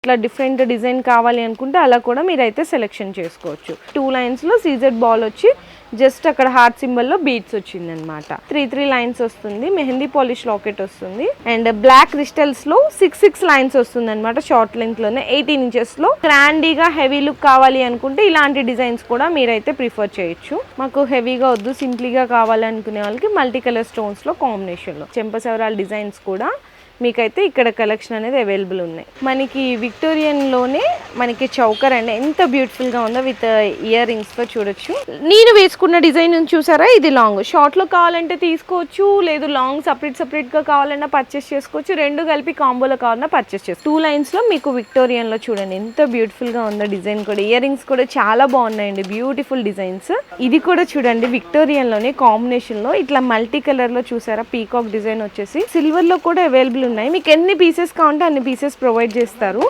ఇట్లా different design కావాలి అనుకుంటే అలా కూడా మీరైతే సెలెక్షన్ చేసుకోవచ్చు. 2 lines లో సీజెడ్ బాల్ వచ్చి జస్ట్ అక్కడ హార్ట్ సింబల్లో బీట్స్ వచ్చింది అనమాట. 3 లైన్స్ వస్తుంది. మెహందీ పాలిష్ లాకెట్ వస్తుంది. అండ్ బ్లాక్ క్రిస్టల్స్ లో 6 లైన్స్ వస్తుంది అనమాట. షార్ట్ లెంత్ లోనే 18 inches లో గ్రాండీగా హెవీ లుక్ కావాలి అనుకుంటే ఇలాంటి డిజైన్స్ కూడా మీరైతే ప్రిఫర్ చేయొచ్చు. మాకు హెవీగా వద్దు, సింప్లీగా కావాలి అనుకునే వాళ్ళకి మల్టీ కలర్ స్టోన్స్ లో కాంబినేషన్ లో చెంపసవరాల డిజైన్స్ కూడా మీకైతే ఇక్కడ కలెక్షన్ అనేది అవైలబుల్ ఉన్నాయి. మనకి విక్టోరియన్లోనే మనకి చౌకర్ అండి, ఎంత బ్యూటిఫుల్గా ఉందో విత్ ఇయర్ రింగ్స్తో చూడొచ్చు. నేను వేసుకున్న డిజైన్ చూసారా, ఇది లాంగ్. షార్ట్లో కావాలంటే తీసుకోవచ్చు, లేదు లాంగ్ సపరేట్గా కావాలన్నా పర్చేస్ చేసుకోవచ్చు. రెండు కలిపి కాంబోలో కావాలన్నా పర్చేస్ చేసుకోవచ్చు. 2 lines మీకు విక్టోరియన్లో చూడండి ఎంత బ్యూటిఫుల్గా ఉందో డిజైన్ కూడా. ఇయర్ రింగ్స్ కూడా చాలా బాగున్నాయండి, బ్యూటిఫుల్ డిజైన్స్. ఇది కూడా చూడండి విక్టోరియన్లోనే కాంబినేషన్లో ఇట్లా మల్టీ కలర్లో చూసారా, పీకాక్ డిజైన్ వచ్చేసి సిల్వర్లో కూడా అవైలబుల్ ఉన్నాయి. మీకు ఎన్ని పీసెస్ కావాలంటే అన్ని పీసెస్ ప్రొవైడ్ చేస్తారు.